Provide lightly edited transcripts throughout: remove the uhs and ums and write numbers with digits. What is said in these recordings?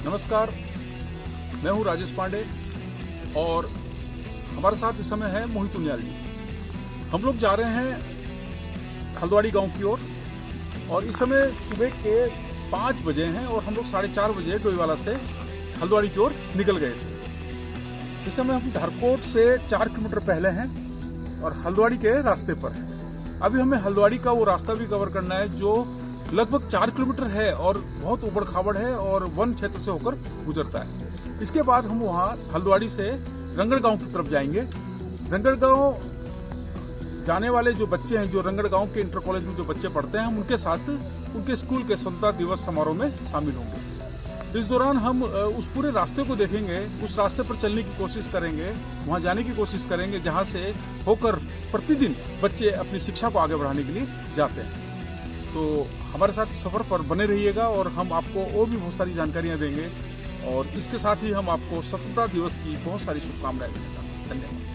नमस्कार, मैं हूं राजेश पांडे और हमारे साथ इस समय है मोहित उनियाल जी। हम लोग जा रहे हैं हल्द्वाड़ी गांव की ओर और इस समय सुबह के 5 बजे हैं और हम लोग 4:30 बजे डोईवाला से हल्द्वाड़ी की ओर निकल गए थे। इस समय हम धरकोट से 4 किलोमीटर पहले हैं और हल्द्वाड़ी के रास्ते पर हैं। अभी हमें हल्द्वाड़ी का वो रास्ता भी कवर करना है जो लगभग 4 किलोमीटर है और बहुत ऊबड़ खाबड़ है और वन क्षेत्र से होकर गुजरता है। इसके बाद हम वहाँ हल्द्वाड़ी से रंगड़ गांव की तरफ जाएंगे। रंगड़ गांव जाने वाले जो बच्चे हैं, जो रंगड़ गांव के इंटर कॉलेज में जो बच्चे पढ़ते हैं, हम उनके साथ उनके स्कूल के स्वतंत्रता दिवस समारोह में शामिल होंगे। इस दौरान हम उस पूरे रास्ते को देखेंगे, उस रास्ते पर चलने की कोशिश करेंगे, वहाँ जाने की कोशिश करेंगे जहाँ से होकर प्रतिदिन बच्चे अपनी शिक्षा को आगे बढ़ाने के लिए जाते हैं। तो हमारे साथ सफ़र पर बने रहिएगा और हम आपको और भी बहुत सारी जानकारियाँ देंगे और इसके साथ ही हम आपको स्वतंत्रता दिवस की बहुत सारी शुभकामनाएं देना चाहते हैं। धन्यवाद।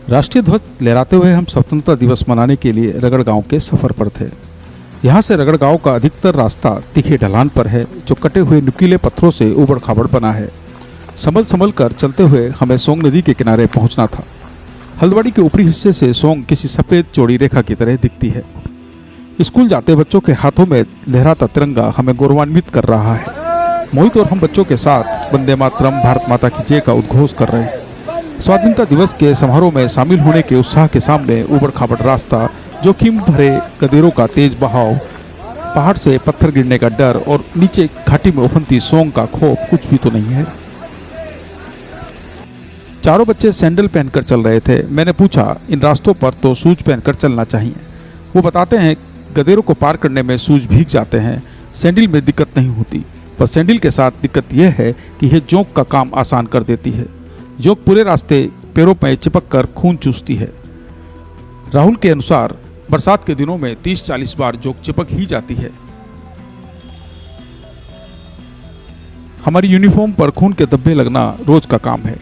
राष्ट्रीय ध्वज लहराते हुए हम स्वतंत्रता दिवस मनाने के लिए रगड़ गांव के सफर पर थे। यहाँ से रगड़ गांव का अधिकतर रास्ता तीखे ढलान पर है जो कटे हुए नुकीले पत्थरों से उबड़ खाबड़ बना है। संभल संभल कर चलते हुए हमें सोंग नदी के किनारे पहुंचना था। हल्द्वाड़ी के ऊपरी हिस्से से सोंग किसी सफ़ेद चौड़ी रेखा की तरह दिखती है। स्कूल जाते बच्चों के हाथों में लहराता तिरंगा हमें गौरवान्वित कर रहा है। मोहित और हम बच्चों के साथ वंदे मातरम, भारत माता की जय का उद्घोष कर रहे हैं। स्वाधीनता दिवस के समारोह में शामिल होने के उत्साह के सामने उबड़ खाबड़ रास्ता, जोखिम भरे गदेरों का तेज बहाव, पहाड़ से पत्थर गिरने का डर और नीचे घाटी में उफनती सोंग का खौफ कुछ भी तो नहीं है। चारों बच्चे सैंडल पहनकर चल रहे थे। मैंने पूछा, इन रास्तों पर तो शूज पहनकर चलना चाहिए। वो बताते हैं गदेरों को पार करने में शूज भीग जाते हैं, सैंडल में दिक्कत नहीं होती, पर सैंडल के साथ दिक्कत यह है कि यह जोंक का काम आसान कर देती है। जोंक पूरे रास्ते पैरों में चिपक कर खून चूसती है। राहुल के अनुसार बरसात के दिनों में 30-40 बार जोंक चिपक ही जाती है। हमारी यूनिफॉर्म पर खून के धब्बे लगना रोज का काम है।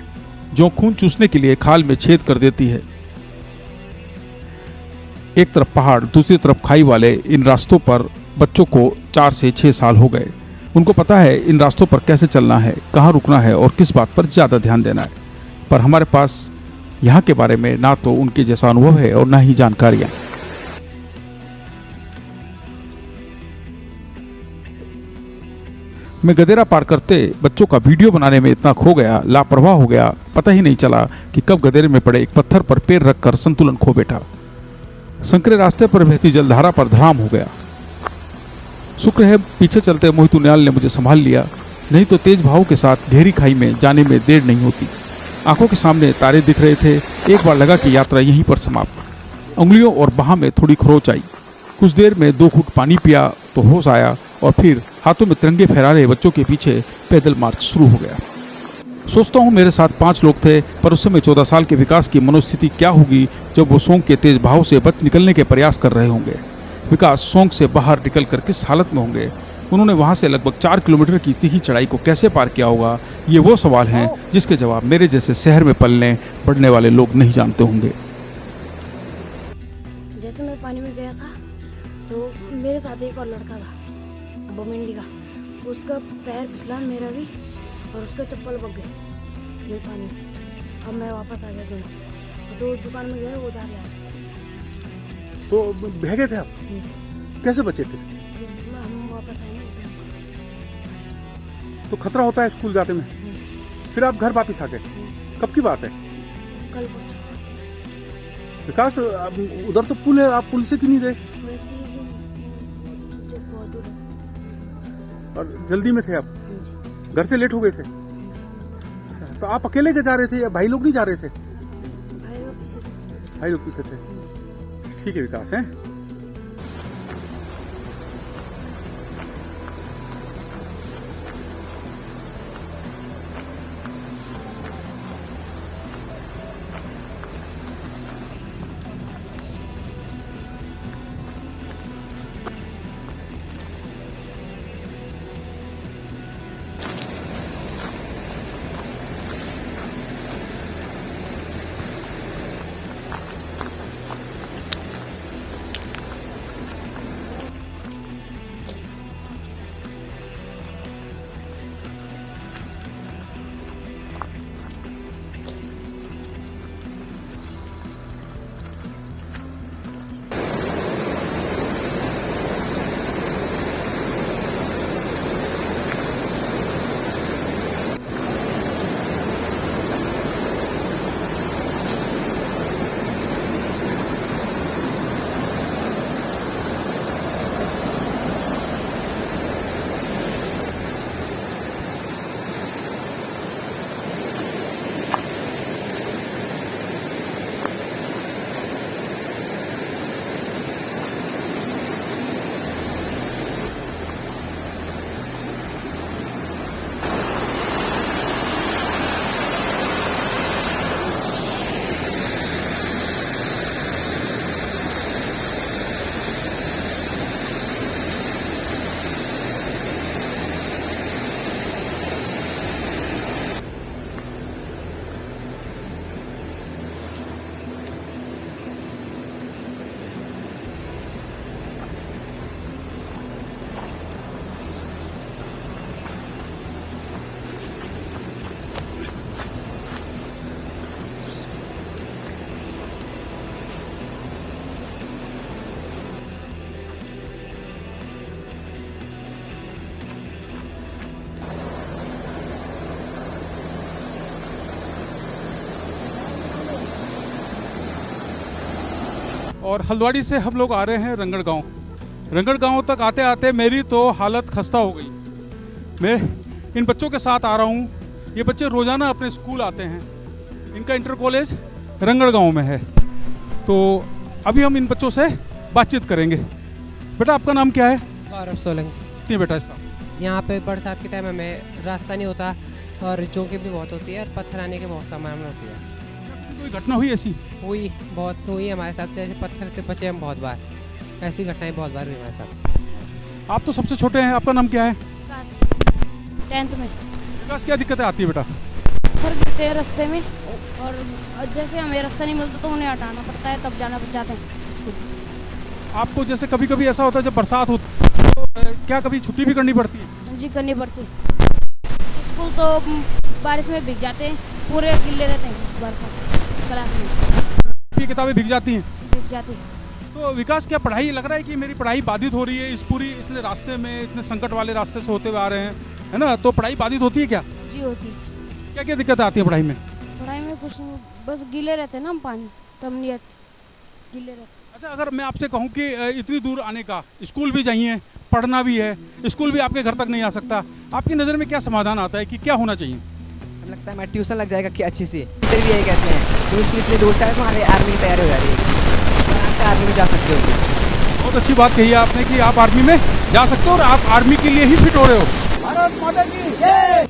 जोंक खून चूसने के लिए खाल में छेद कर देती है। एक तरफ पहाड़, दूसरी तरफ खाई वाले इन रास्तों पर बच्चों को 4 से 6 साल हो गए। उनको पता है इन रास्तों पर कैसे चलना है, कहाँ रुकना है और किस बात पर ज़्यादा ध्यान देना है, पर हमारे पास यहाँ के बारे में ना तो उनके जैसा अनुभव है और ना ही जानकारियाँ। मैं गदेरा पार करते बच्चों का वीडियो बनाने में इतना खो गया, लापरवाह हो गया, पता ही नहीं चला कि कब गदेरे में पड़े एक पत्थर पर पैर रखकर संतुलन खो बैठा। संकरे रास्ते पर बहती जलधारा पर धड़ाम हो गया। शुक्र है पीछे चलते मोहित उनियाल ने मुझे संभाल लिया, नहीं तो तेज भाव के साथ गहरी खाई में जाने में देर नहीं होती। आंखों के सामने तारे दिख रहे थे। एक बार लगा कि यात्रा यहीं पर समाप्त। उंगलियों और बाह में थोड़ी खरोच आई। कुछ देर में 2 घूंट पानी पिया तो होश आया और फिर हाथों में तिरंगे फहरा रहे बच्चों के पीछे पैदल मार्च शुरू हो गया। सोचता हूँ मेरे साथ 5 लोग थे, पर उस समय 14 साल के विकास की मनोस्थिति क्या होगी जब वो सोंग के तेज भाव से बच निकलने के प्रयास कर रहे होंगे। विकास सोंग से बाहर निकलकर किस हालत में होंगे। उन्होंने वहाँ से लगभग 4 किलोमीटर की तीखी चढ़ाई को कैसे पार किया होगा। ये वो सवाल हैं जिसके जवाब मेरे जैसे शहर में पलने बढ़ने वाले लोग नहीं जानते होंगे। जैसे मैं पानी में गया था तो मेरे साथ एक और लड़का था, बोमिंडी का। उसका पैर फिसला, मेरा भी, और उसका चप्पल बग गई ये पानी में। अब मैं वापस आ गया दिन, जो दुकान में गए वो उधार ले आए। तो बह गए थे आप, कैसे बचे फिर? हम वापस आए ना। तो खतरा होता है स्कूल जाते में, फिर आप घर वापस आ गए, कब की बात है? कल पहुँचा। विकास, अब उधर तो पुल है, आप पुल से क्यों नहीं गए? वैसे ही जो बहुत दूर है। और जल्दी में थे आप, घर से लेट हो गए थे? अच्छा, तो आप अकेले के जा रहे थे या भाई लोग नहीं जा रहे थे? भाई लोग पीछे थे। ठीक है विकास, है और हल्द्वानी से हम लोग आ रहे हैं रंगड़ गांव। रंगड़ गांव तक आते आते मेरी तो हालत खस्ता हो गई। मैं इन बच्चों के साथ आ रहा हूँ। ये बच्चे रोज़ाना अपने स्कूल आते हैं। इनका इंटर कॉलेज रंगड़ गांव में है। तो अभी हम इन बच्चों से बातचीत करेंगे। बेटा, आपका नाम क्या है? गौरव सोलंकी। कितनी बेटा साहब? यहाँ पे बरसात के टाइम हमें रास्ता नहीं होता और जोंकी भी बहुत होती है और पत्थर आने की बहुत संभावना होती है। कोई घटना हुई ऐसी? बहुत हुई हमारे साथ, जैसे पत्थर से बचे हम बहुत बार। ऐसी घटनाएं बहुत बार हुई हमारे साथ। आप तो सबसे छोटे हैं, आपका नाम क्या है? विकास 10th में। विकास, क्या दिक्कतें आती है बेटा? पत्थर गिरते हैं रास्ते में और जैसे हमें रास्ता नहीं मिलता तो उन्हें हटाना पड़ता है, तब जाना पड़ जाते हैं स्कूल। आपको जैसे कभी कभी ऐसा होता है जब बरसात होती है तो क्या कभी छुट्टी भी करनी पड़ती है? जी, करनी पड़ती। स्कूल तो बारिश में भीग जाते हैं, पूरे गिले रहते हैं बरसात क्लास में। ये किताबें भीग जाती हैं? भीग जाती। तो विकास, क्या पढ़ाई लग रहा है कि मेरी पढ़ाई बाधित हो रही है इस पूरी इतने रास्ते में, इतने संकट वाले रास्ते से होते हुए आ रहे हैं, है ना? तो पढ़ाई बाधित होती है क्या? जी होती। क्या क्या दिक्कत आती है पढ़ाई में? पढ़ाई में कुछ नहीं, बस गीले रहते हैं ना हम, पानी तब नहीं गीले रहते। अच्छा, अगर मैं आपसे कहूँ कि इतनी दूर आने का, स्कूल भी चाहिए, पढ़ना भी है, स्कूल भी आपके घर तक नहीं आ सकता, आपकी नज़र में क्या समाधान आता है कि क्या होना चाहिए? हमें लगता है हमारा ट्यूशन लग जाएगा कि अच्छी सी। टीचर भी यही कहते हैं तो उसमें इतनी दूर से आए तो हमारे आर्मी की तैयारी हो जा रही है, तो यहाँ से आर्मी में जा सकते हो। बहुत अच्छी बात कही है आपने कि आप आर्मी में जा सकते हो और आप आर्मी के लिए ही फिट हो रहे हो। भारत माता की जय।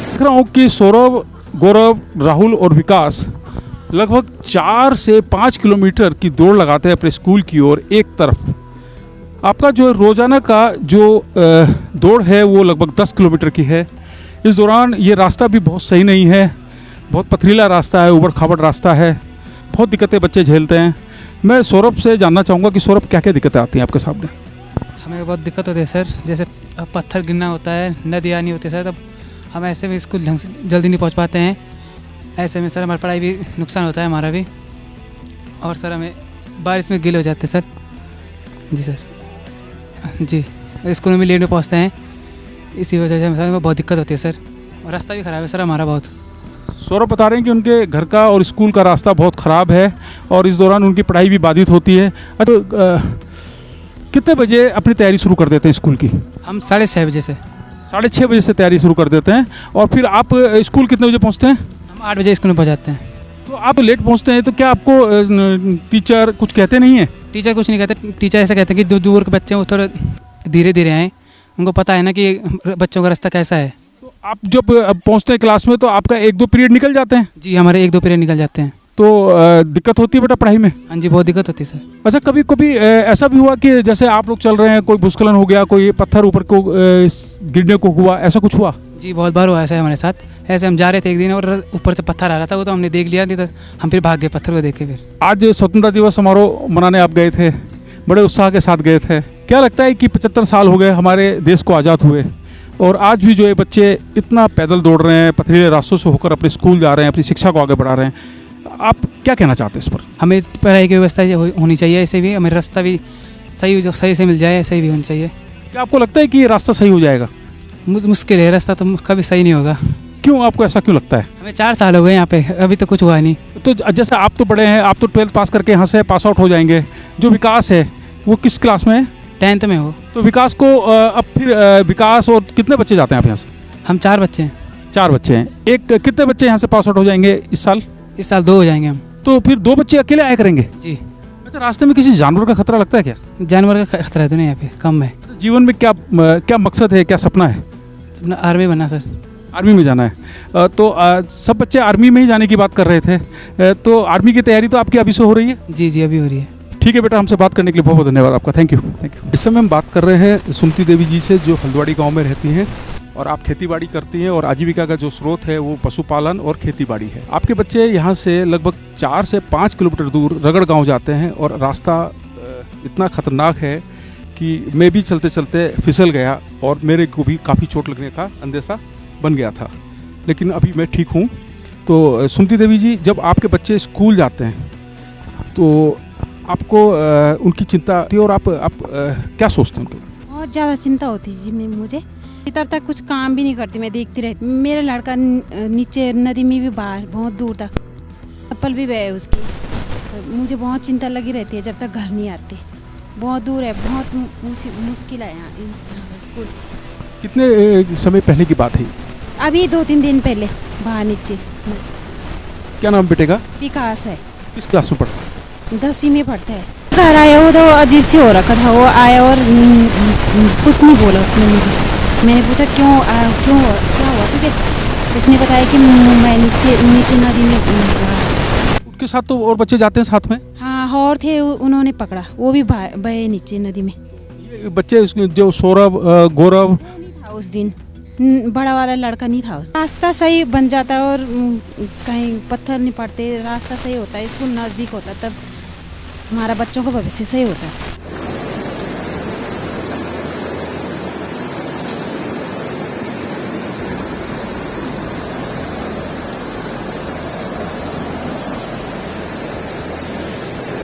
देख रहा हूँ कि सौरभ, गौरव, राहुल और विकास लगभग 4 से 5 किलोमीटर की दौड़ लगाते हैं अपने स्कूल की ओर एक तरफ। आपका जो रोज़ाना का जो दौड़ है वो लगभग 10 किलोमीटर की है। इस दौरान ये रास्ता भी बहुत सही नहीं है, बहुत पथरीला रास्ता है, ऊबड़ खाबड़ रास्ता है, बहुत दिक्कतें बच्चे झेलते हैं। मैं सौरभ से जानना चाहूँगा कि सौरभ क्या क्या दिक्कतें आती हैं आपके सामने। हमें बहुत दिक्कत होती है सर, जैसे पत्थर गिरना होता है, नदी आनी होती है सर, तब हम ऐसे में स्कूल ढंग से जल्दी नहीं पहुंच पाते हैं। ऐसे में सर हमारी पढ़ाई भी नुकसान होता है हमारा भी, और सर हमें बारिश में गीले हो जाते हैं सर। जी सर, जी स्कूल में लेट में पहुंचते हैं, इसी वजह से हमें बहुत दिक्कत होती है सर, और रास्ता भी ख़राब है सर हमारा बहुत। सौरभ बता रहे हैं कि उनके घर का और स्कूल का रास्ता बहुत ख़राब है और इस दौरान उनकी पढ़ाई भी बाधित होती है। अच्छा, कितने बजे अपनी तैयारी शुरू कर देते हैं स्कूल की? हम 6:30 बजे से 6:30 बजे से तैयारी शुरू कर देते हैं। और फिर आप स्कूल कितने बजे पहुंचते हैं? हम 8 बजे स्कूल में पहुँच जाते हैं। तो आप लेट पहुंचते हैं तो क्या आपको टीचर कुछ कहते नहीं हैं? टीचर कुछ नहीं कहते, टीचर ऐसा कहते हैं कि दूर के बच्चे हैं वो थोड़ा धीरे धीरे आएँ, उनको पता है ना कि बच्चों का रास्ता कैसा है। तो आप जब पहुंचते हैं क्लास में तो आपका 1-2 पीरियड निकल जाते हैं? जी हमारे 1-2 पीरियड निकल जाते हैं। तो दिक्कत होती है बेटा पढ़ाई में? हाँ जी बहुत दिक्कत होती है सर। अच्छा, कभी कभी ऐसा भी हुआ कि जैसे आप लोग चल रहे हैं, कोई भूस्खलन हो गया, कोई पत्थर ऊपर को गिरने को हुआ, ऐसा कुछ हुआ? जी बहुत बार हुआ ऐसा है हमारे साथ। ऐसे हम जा रहे थे एक दिन और ऊपर से पत्थर आ रहा था, वो तो हमने देख लिया, नहीं तो हम फिर भाग गए पत्थर को देख के। फिर आज स्वतंत्रता दिवस समारोह मनाने आप गए थे, बड़े उत्साह के साथ गए थे। क्या लगता है कि 75 साल हो गए हमारे देश को आज़ाद हुए और आज भी जो है बच्चे इतना पैदल दौड़ रहे हैं, पथरीले रास्तों से होकर अपने स्कूल जा रहे हैं, अपनी शिक्षा को आगे बढ़ा रहे हैं, आप क्या कहना चाहते हैं इस पर? हमें पढ़ाई की व्यवस्था होनी चाहिए, ऐसे भी हमें रास्ता भी सही से मिल जाए, ऐसे भी होनी चाहिए। क्या आपको लगता है कि ये रास्ता सही हो जाएगा? मुश्किल है, रास्ता तो कभी सही नहीं होगा। क्यों, आपको ऐसा क्यों लगता है? हमें 4 साल हो गए यहाँ पे, अभी तो कुछ हुआ नहीं। तो जैसे आप तो बड़े हैं, आप तो 12th पास करके यहाँ से पास आउट हो जाएंगे। जो विकास है वो किस क्लास में है? 10th में हो। तो विकास को अब फिर विकास और कितने बच्चे जाते हैं आप यहाँ से? हम 4 बच्चे हैं। 4 बच्चे हैं। एक कितने बच्चे यहाँ से पास आउट हो जाएंगे इस साल? इस साल 2 हो जाएंगे हम। तो फिर 2 बच्चे अकेले आया करेंगे? जी। अच्छा, रास्ते में किसी जानवर का खतरा लगता है क्या? जानवर का खतरा है तो नहीं, यहाँ पे कम है। जीवन में क्या मकसद है, क्या सपना है? अपना आर्मी बनना सर। आर्मी में जाना है। तो सब बच्चे आर्मी में ही जाने की बात कर रहे थे। तो आर्मी की तैयारी तो आपकी अभी से हो रही है? जी जी अभी हो रही है। ठीक ठीक है बेटा, हमसे बात करने के लिए बहुत बहुत धन्यवाद आपका। Thank you. इस समय हम बात कर रहे हैं सुमति देवी जी से, जो हल्द्वाड़ी गांव में रहती हैं और आप खेतीबाड़ी करती हैं और आजीविका का जो स्रोत है वो पशुपालन और खेतीबाड़ी है। आपके बच्चे यहाँ से लगभग 4 से 5 किलोमीटर दूर रगड़ गांव जाते हैं और रास्ता इतना खतरनाक है कि मैं भी चलते चलते फिसल गया और मेरे को भी काफ़ी चोट लगने का अंदेशा बन गया था, लेकिन अभी मैं ठीक हूँ। तो सुमति देवी जी, जब आपके बच्चे स्कूल जाते हैं तो आपको उनकी चिंता होती है और आप क्या सोचते हैं उनके? बहुत ज़्यादा चिंता होती जी मुझे। तब तक कुछ काम भी नहीं करती, मैं देखती रहती। मेरा लड़का नीचे नदी में भी बाहर बहुत दूर तक चप्पल भी बहे उसकी। मुझे बहुत चिंता लगी रहती है जब तक घर नहीं आती। बहुत दूर है, बहुत मुश्किल है यहाँ स्कूल। कितने समय पहले की बात है? अभी 2-3 दिन पहले बाहर नीचे। क्या नाम बेटे का? विकास है, किस क्लास में पढ़ता है? 10वीं में पढ़ता है। घर आया वो तो अजीब सी हो रखा था। वो आया और कुछ नहीं बोला उसने मुझे। मैंने पूछा क्या हुआ तुझे? उसने बताया कि मैं नीचे नदी में। उनके साथ तो और बच्चे जाते हैं साथ में? हाँ, और थे, उन्होंने पकड़ा, वो भी बहे नीचे नदी में। ये बच्चे जो सौरभ, गौरव नहीं था उस दिन, बड़ा वाला लड़का नहीं था। उस रास्ता सही बन जाता और कहीं पत्थर नहीं पड़ते, रास्ता सही होता है, स्कूल नज़दीक होता, तब हमारा बच्चों का भविष्य सही होता है।